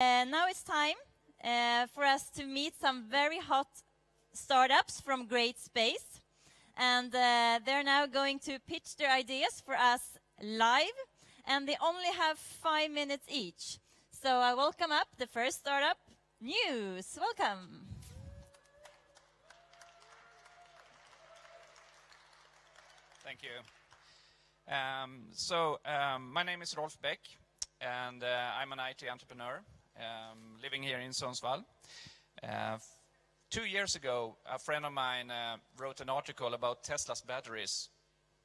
Now it's time for us to meet some very hot startups from great space. And they're now going to pitch their ideas for us live. And they only have 5 minutes each. So I welcome up the first startup, News. Welcome. Thank you. My name is Rolf Beck, and I'm an IT entrepreneur living here in Sundsvall. 2 years ago, a friend of mine wrote an article about Tesla's batteries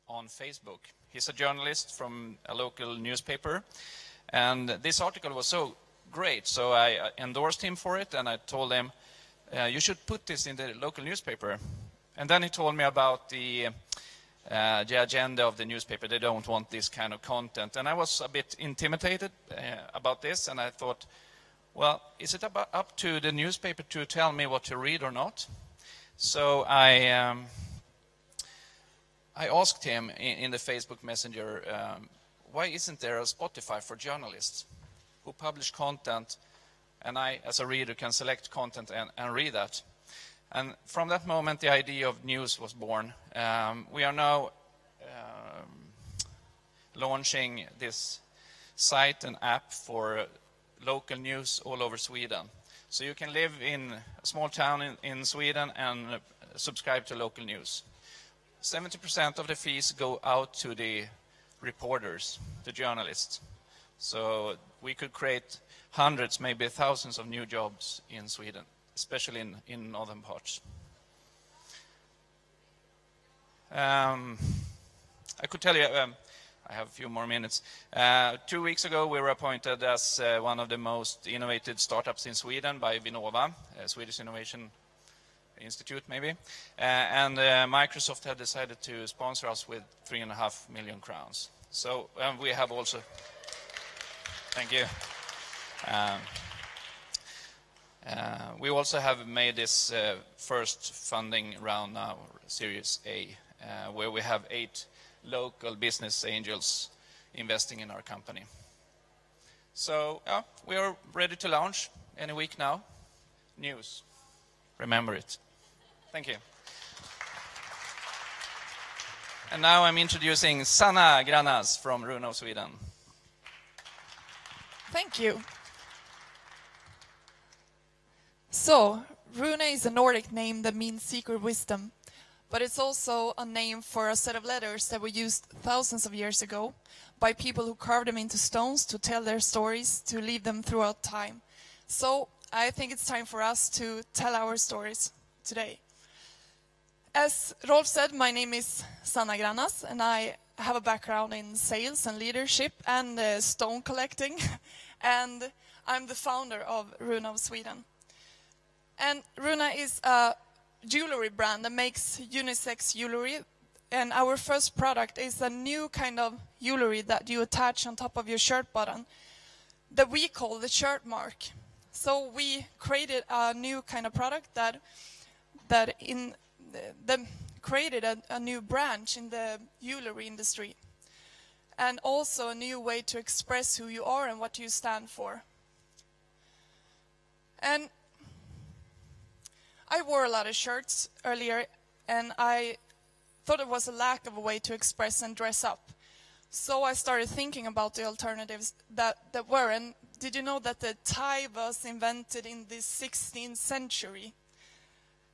on Facebook. He's a journalist from a local newspaper, and this article was so great, so I endorsed him for it, and I told him, you should put this in the local newspaper. And then he told me about the agenda of the newspaper. They don't want this kind of content. And I was a bit intimidated about this, and I thought, well, is it up to the newspaper to tell me what to read or not? So I asked him in the Facebook Messenger, why isn't there a Spotify for journalists who publish content, and I, as a reader, can select content and read that? And from that moment, the idea of News was born. We are now launching this site and app for local news all over Sweden. So you can live in a small town in Sweden and subscribe to local news. 70% of the fees go out to the reporters, the journalists. So we could create hundreds, maybe thousands of new jobs in Sweden, especially in northern parts. I could tell you, I have a few more minutes. 2 weeks ago, we were appointed as one of the most innovative startups in Sweden by Vinnova, Swedish Innovation Institute, maybe. And Microsoft had decided to sponsor us with 3.5 million crowns. So we have also... Thank you. We also have made this first funding round now, Series A, where we have 8 local business angels investing in our company. So we are ready to launch any week now. News. Remember it. Thank you. And now I'm introducing Sanna Granas from Runo, Sweden. Thank you. So, Rune is a Nordic name that means secret wisdom, but it's also a name for a set of letters that were used thousands of years ago by people who carved them into stones to tell their stories, to leave them throughout time. So, I think it's time for us to tell our stories today. As Rolf said, my name is Sanna Granas, and I have a background in sales and leadership and stone collecting, and I'm the founder of Rune of Sweden. And Rune is a jewelry brand that makes unisex jewelry, and our first product is a new kind of jewelry that you attach on top of your shirt button that we call the shirt mark. So we created a new kind of product that created a new branch in the jewelry industry, and also a new way to express who you are and what you stand for. And I wore a lot of shirts earlier, and I thought it was a lack of a way to express and dress up. So I started thinking about the alternatives that were. And did you know that the tie was invented in the 16th century?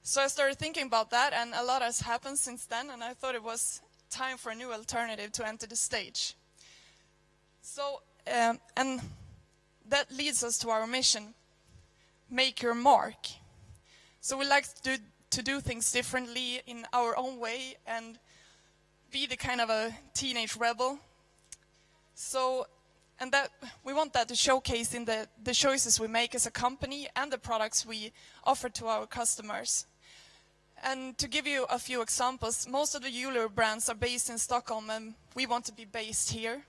So I started thinking about that, and a lot has happened since then, and I thought it was time for a new alternative to enter the stage. So, and that leads us to our mission, make your mark. So we like to do things differently in our own way and be the kind of a teenage rebel. So, and that we want that to showcase in the choices we make as a company and the products we offer to our customers. And to give you a few examples, most of the jewelry brands are based in Stockholm, and we want to be based here.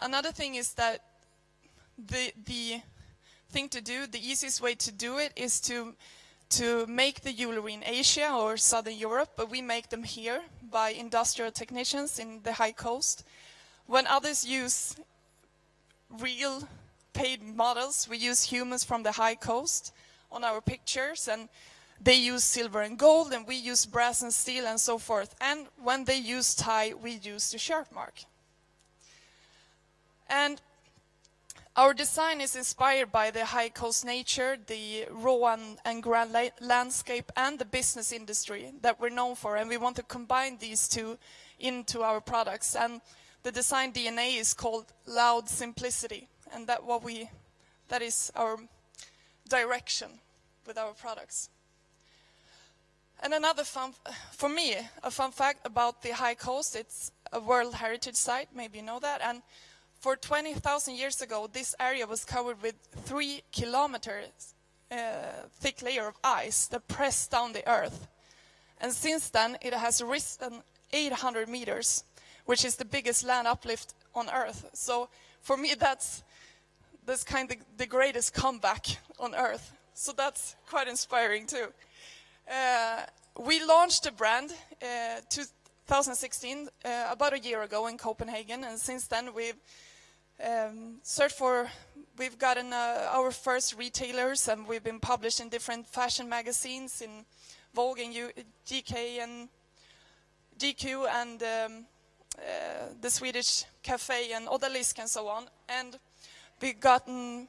Another thing is that the thing to do, the easiest way to do it is to make the jewelry in Asia or Southern Europe, but we make them here by industrial technicians in the high coast. When others use real paid models. We use humans from the high coast on our pictures, and they use silver and gold, and we use brass and steel and so forth. And when they use tie, we use the sharp mark. And our design is inspired by the high coast nature, the raw and grand landscape, and the business industry that we're known for. And we want to combine these two into our products. And the design DNA is called loud simplicity. And that is our direction with our products. And another for me, a fun fact about the high coast, it's a World Heritage Site, maybe you know that. And for 20,000 years ago, this area was covered with 3 kilometers thick layer of ice that pressed down the earth. And since then, it has risen 800 meters, which is the biggest land uplift on earth. So for me, that's kind of the greatest comeback on earth. So that's quite inspiring too. We launched a brand 2016, about a year ago in Copenhagen, and since then we've we've gotten our first retailers, and we've been published in different fashion magazines, in Vogue and GK and GQ and the Swedish Cafe and Odalisque and so on. And we've been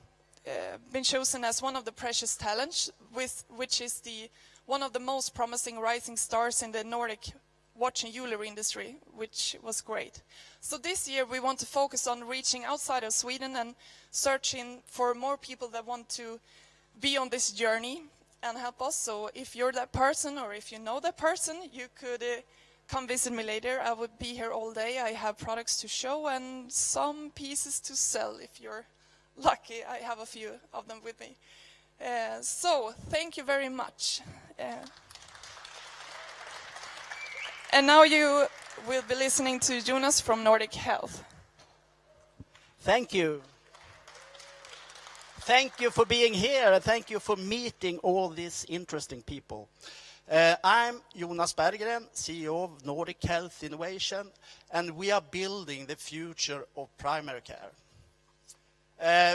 chosen as one of the precious talents, which is one of the most promising rising stars in the Nordic watch and jewelry industry, which was great. So this year we want to focus on reaching outside of Sweden and searching for more people that want to be on this journey and help us. So if you're that person, or if you know that person, you could come visit me later. I would be here all day. I have products to show and some pieces to sell. If you're lucky, I have a few of them with me. So thank you very much. And now you will be listening to Jonas from Nordic Health. Thank you. Thank you for being here, and thank you for meeting all these interesting people. I'm Jonas Berggren, CEO of Nordic Health Innovation, and we are building the future of primary care.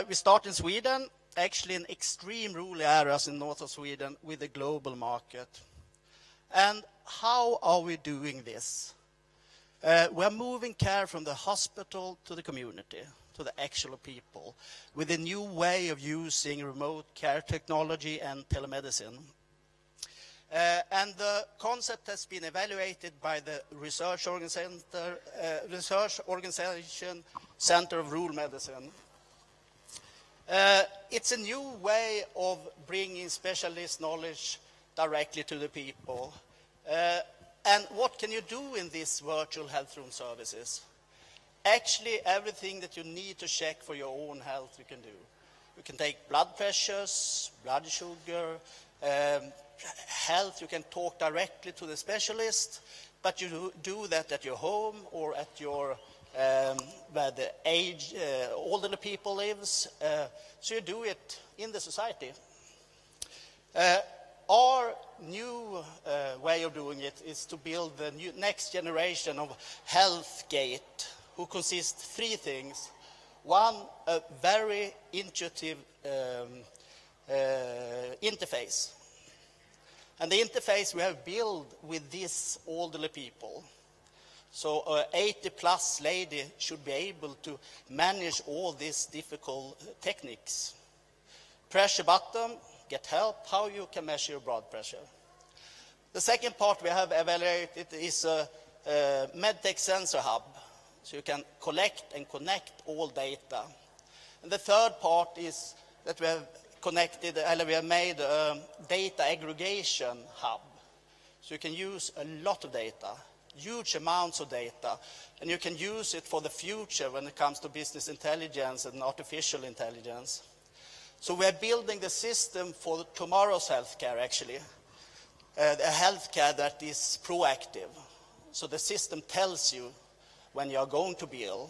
We start in Sweden, actually in extreme rural areas in north of Sweden with a global market. And how are we doing this? We're moving care from the hospital to the community, to the actual people, with a new way of using remote care technology and telemedicine. And the concept has been evaluated by the research organization Center of Rural Medicine. It's a new way of bringing specialist knowledge directly to the people. And what can you do in these virtual health room services? Actually, everything that you need to check for your own health you can do. You can take blood pressures, blood sugar, health. You can talk directly to the specialist, but you do that at your home or at your where the older people lives. So you do it in the society. Our new way of doing it is to build the next generation of HealthGate, who consists of 3 things. One, a very intuitive interface. And the interface we have built with these elderly people. So an 80-plus lady should be able to manage all these difficult techniques. Press a button, get help, how you can measure your blood pressure. The second part we have evaluated is a MedTech sensor hub, so you can collect and connect all data. And the third part is that we have made a data aggregation hub, so you can use a lot of data, huge amounts of data, and you can use it for the future when it comes to business intelligence and artificial intelligence. So we're building the system for tomorrow's healthcare, actually. A healthcare that is proactive. So the system tells you when you are going to be ill.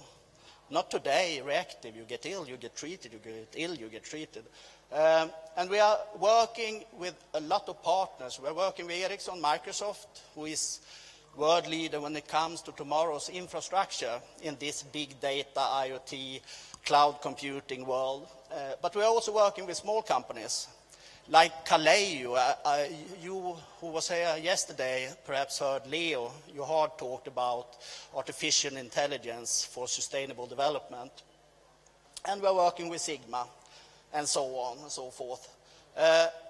Not today, reactive. You get ill, you get treated. You get ill, you get treated. And we are working with a lot of partners. We're working with Ericsson, Microsoft, who is world leader when it comes to tomorrow's infrastructure in this big data, IoT, cloud computing world. But we're also working with small companies like Kaleo. You who was here yesterday perhaps heard Leo Johard talked about artificial intelligence for sustainable development. And we're working with Sigma and so on and so forth.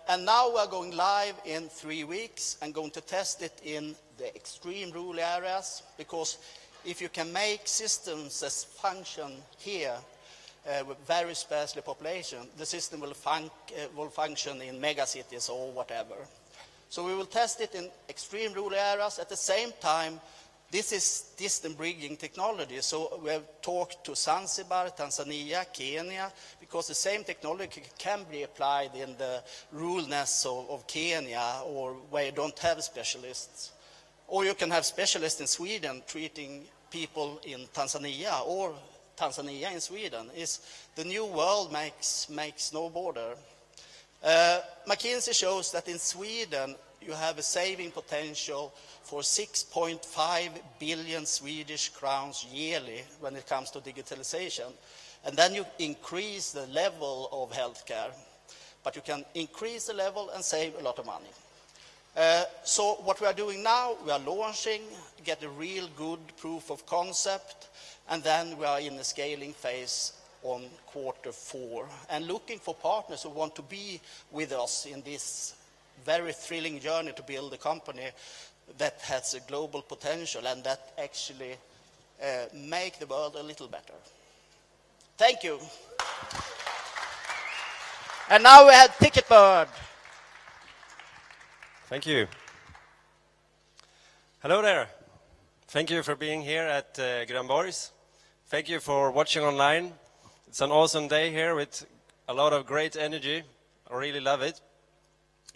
And now we're going live in 3 weeks and going to test it in the extreme rural areas, because if you can make systems that function here with very sparsely population, the system will function in megacities or whatever. So we will test it in extreme rural areas. At the same time, this is distant bridging technology. So we have talked to Zanzibar, Tanzania, Kenya, because the same technology can be applied in the ruralness of Kenya, or where you don't have specialists. Or you can have specialists in Sweden treating people in Tanzania, or Tanzania in Sweden. The new world makes no border. McKinsey shows that in Sweden you have a saving potential for 6.5 billion Swedish crowns yearly when it comes to digitalization. And then you increase the level of healthcare. But you can increase the level and save a lot of money. So what we are doing now, we are launching, get a real good proof of concept, and then we are in the scaling phase on Q4, and looking for partners who want to be with us in this very thrilling journey to build a company that has a global potential and that actually make the world a little better. Thank you. And now we have Ticketbird. Thank you. Hello there. Thank you for being here at Grönborgs. Thank you for watching online. It's an awesome day here with a lot of great energy. I really love it.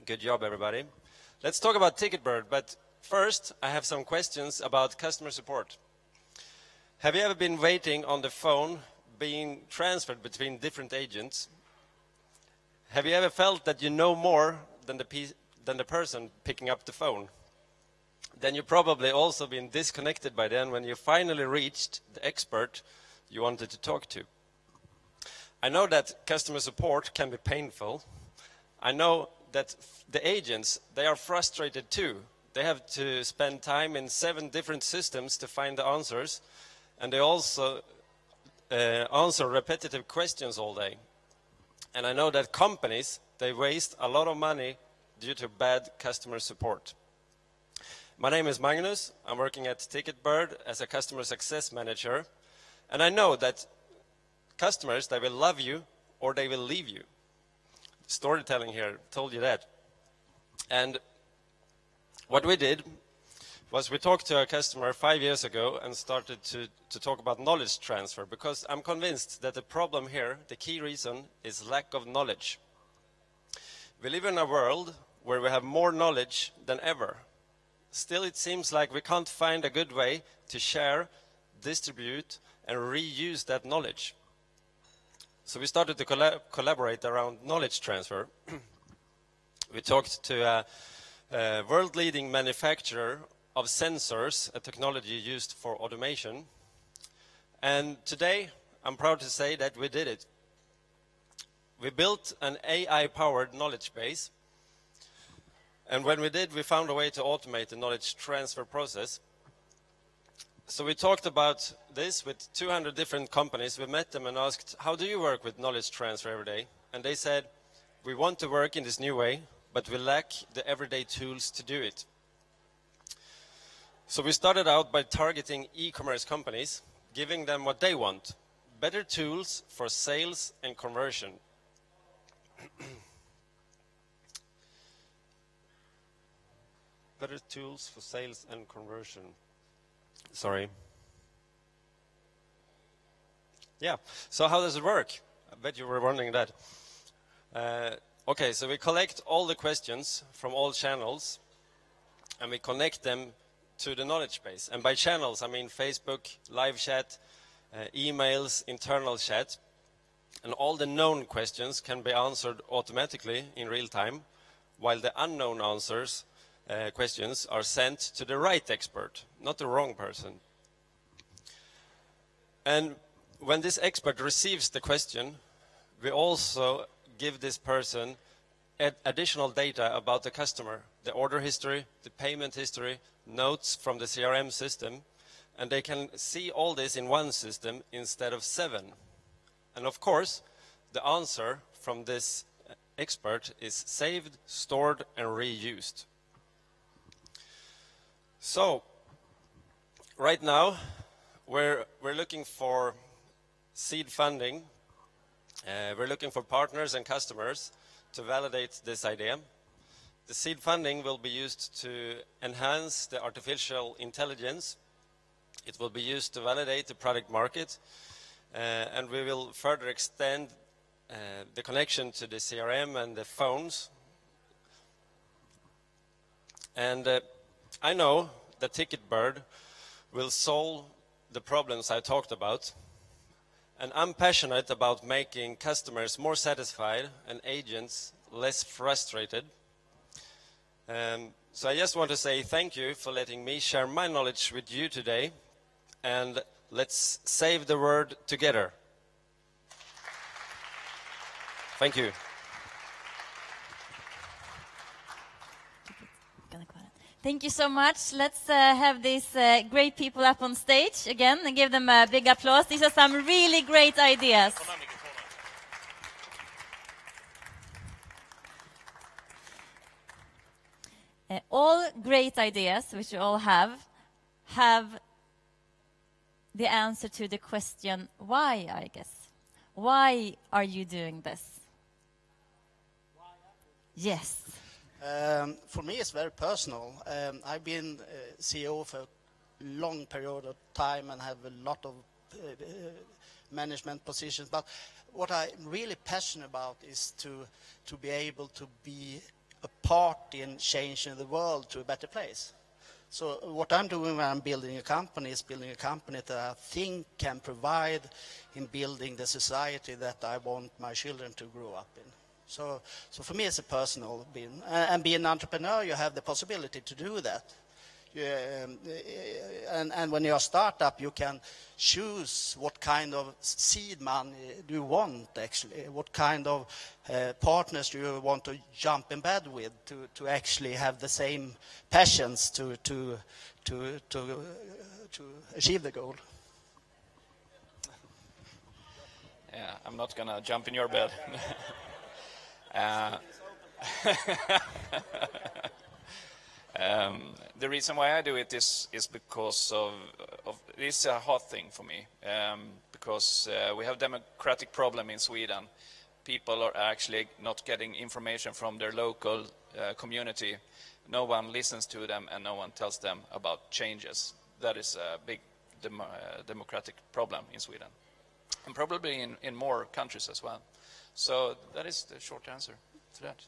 Good job, everybody. Let's talk about Ticketbird, but first I have some questions about customer support. Have you ever been waiting on the phone being transferred between different agents? Have you ever felt that you know more than the person picking up the phone? Then you've probably also been disconnected by then when you finally reached the expert you wanted to talk to. I know that customer support can be painful. I know that the agents, they are frustrated too. They have to spend time in 7 different systems to find the answers, and they also answer repetitive questions all day. And I know that companies, they waste a lot of money due to bad customer support. My name is Magnus. I'm working at Ticketbird as a customer success manager. And I know that customers, they will love you or they will leave you. Storytelling here told you that. And what we did was we talked to a customer 5 years ago and started to talk about knowledge transfer, because I'm convinced that the problem here, the key reason, is lack of knowledge. We live in a world where we have more knowledge than ever. Still, it seems like we can't find a good way to share, distribute, and reuse that knowledge. So we started to collaborate around knowledge transfer. We talked to a world-leading manufacturer of sensors, a technology used for automation. And today, I'm proud to say that we did it. We built an AI-powered knowledge base. And when we did, we found a way to automate the knowledge transfer process. So we talked about this with 200 different companies. We met them and asked, how do you work with knowledge transfer every day? And they said, we want to work in this new way, but we lack the everyday tools to do it. So we started out by targeting e-commerce companies, giving them what they want: better tools for sales and conversion. Better tools for sales and conversion. Sorry. Yeah, so how does it work? I bet you were wondering that. Okay, so we collect all the questions from all channels and we connect them to the knowledge base. And by channels, I mean Facebook, live chat, emails, internal chat. And all the known questions can be answered automatically in real time, while the unknown answers questions are sent to the right expert, not the wrong person. And when this expert receives the question, we also give this person additional data about the customer, the order history, the payment history, notes from the CRM system, and they can see all this in one system instead of 7. And of course, the answer from this expert is saved, stored, and reused. So, right now, we're looking for seed funding. We're looking for partners and customers to validate this idea. The seed funding will be used to enhance the artificial intelligence. It will be used to validate the product market, and we will further extend the connection to the CRM and the phones. And I know that Ticketbird will solve the problems I talked about, and I'm passionate about making customers more satisfied and agents less frustrated. So I just want to say thank you for letting me share my knowledge with you today, and let's save the world together. Thank you. Thank you so much. Let's have these great people up on stage again and give them a big applause. These are some really great ideas. All great ideas, which you all have the answer to the question, why, I guess. Why are you doing this? Yes. For me, it's very personal. I've been CEO for a long period of time and have a lot of management positions. But what I'm really passionate about is to be able to be a part in changing the world to a better place. So what I'm doing when I'm building a company is building a company that I think can provide in building the society that I want my children to grow up in. So for me, it's a personal being. And being an entrepreneur, you have the possibility to do that. And when you're a startup, you can choose what kind of seed money do you want, actually. What kind of partners do you want to jump in bed with to actually have the same passions to achieve the goal. Yeah, I'm not going to jump in your bed. The reason why I do it is because of it's a hard thing for me, because we have democratic problem in Sweden. People are actually not getting information from their local community. No one listens to them and no one tells them about changes. That is a big democratic problem in Sweden, and probably in more countries as well. So that is the short answer to that.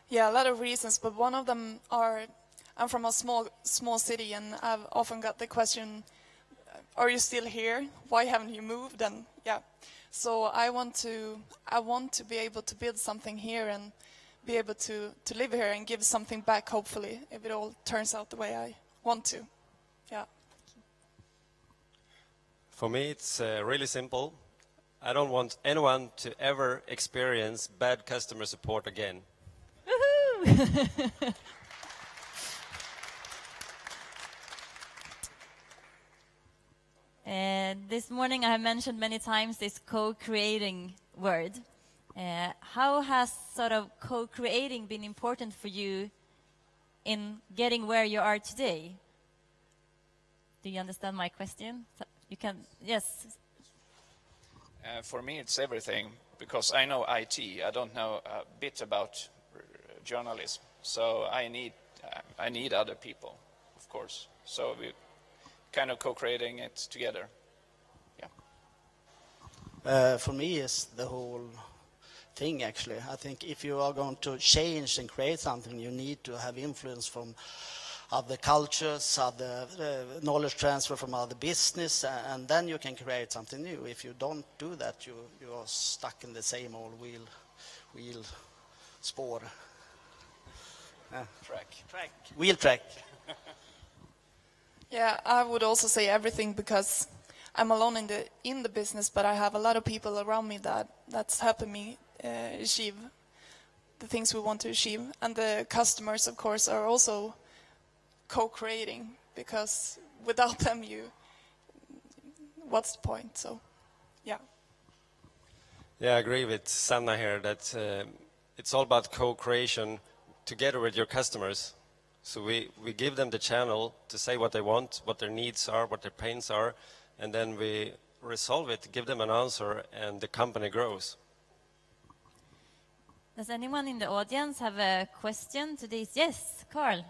Yeah, a lot of reasons, but one of them are, I'm from a small city, and I've often got the question, are you still here? Why haven't you moved? And yeah, so I want to be able to build something here and be able to live here and give something back, hopefully, if it all turns out the way I want to. Yeah. For me, it's really simple. I don't want anyone to ever experience bad customer support again. This morning I have mentioned many times this co-creating word. How has sort of co-creating been important for you in getting where you are today? Do you understand my question? You can, yes. For me, it's everything, because I know IT. I don't know a bit about journalism, so I need other people, of course. So we kind of co-creating it together. Yeah. For me, it's the whole thing, actually. I think if you are going to change and create something, you need to have influence from other cultures, other knowledge transfer from other business, and then you can create something new. If you don't do that, you are stuck in the same old wheel spår. Track. Wheel track. Yeah, I would also say everything, because I'm alone in the business, but I have a lot of people around me that's helping me achieve the things we want to achieve. And the customers, of course, are also co-creating, because without them, what's the point? So, yeah. Yeah, I agree with Sanna here that it's all about co-creation together with your customers. So we give them the channel to say what they want, what their needs are, what their pains are, and then we resolve it, give them an answer, and the company grows. Does anyone in the audience have a question to this? Yes, Carl.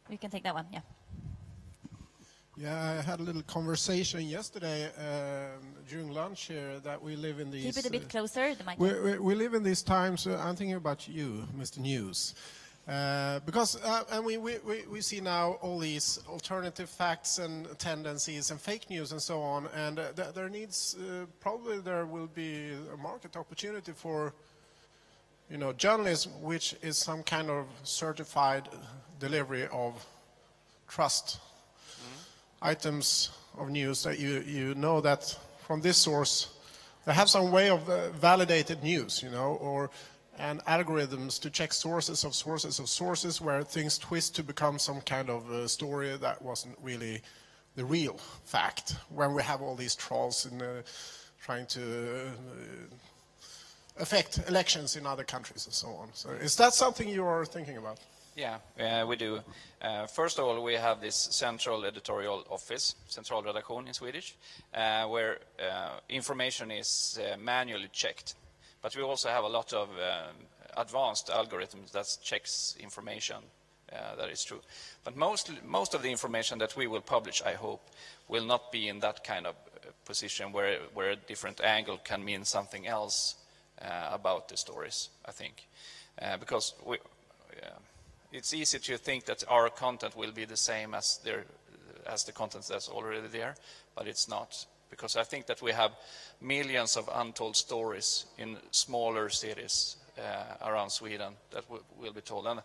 You can take that one, yeah. Yeah, I had a little conversation yesterday during lunch here that we live in these... Keep it a bit closer, the mic. We live in these times, I'm thinking about you, Mr. News. Because we see now all these alternative facts and tendencies and fake news and so on, and there needs, probably there will be a market opportunity for, you know, journalism, which is some kind of certified delivery of trust. Items of news that you know that from this source they have some way of validated news, you know, and algorithms to check sources of sources where things twist to become some kind of story that wasn't really the real fact, when we have all these trolls in trying to affect elections in other countries and so on. So is that something you are thinking about? Yeah, we do. First of all, we have this central editorial office, Centralredaktion in Swedish, where information is manually checked. But we also have a lot of advanced algorithms that checks information that is true. But most of the information that we will publish, I hope, will not be in that kind of position where a different angle can mean something else about the stories, I think. Because it's easy to think that our content will be the same as the content that's already there, but it's not. Because I think that we have millions of untold stories in smaller cities around Sweden that will be told. And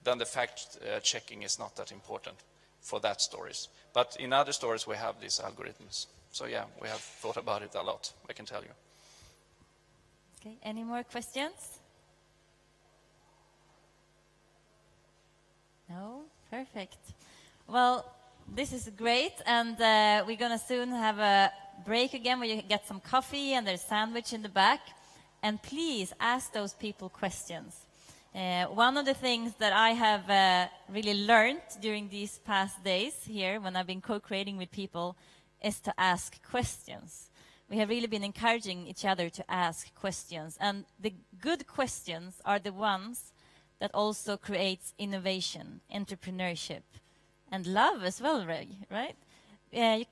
then the fact checking is not that important for that stories. But in other stories we have these algorithms. So yeah, we have thought about it a lot, I can tell you. Okay, any more questions? No? Perfect. Well, this is great, and we're going to soon have a break again where you get some coffee and there's sandwich in the back. And please ask those people questions. One of the things that I have really learned during these past days here when I've been co-creating with people is to ask questions. We have really been encouraging each other to ask questions. And the good questions are the ones that also creates innovation, entrepreneurship, and love as well, right? Can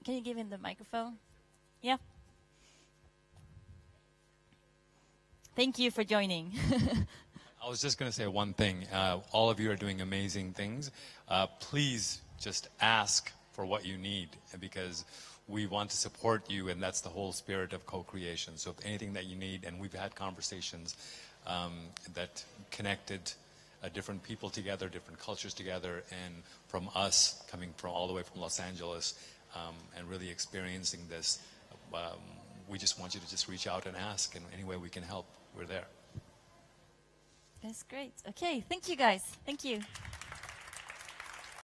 you give him the microphone? Yeah. Thank you for joining. I was just going to say one thing. All of you are doing amazing things. Please just ask for what you need, because we want to support you, and that's the whole spirit of co-creation. So if anything that you need, and we've had conversations that connected different people together, different cultures together, and from us coming from all the way from Los Angeles and really experiencing this, we just want you to just reach out and ask, and any way we can help, we're there. That's great. Okay, thank you guys. Thank you.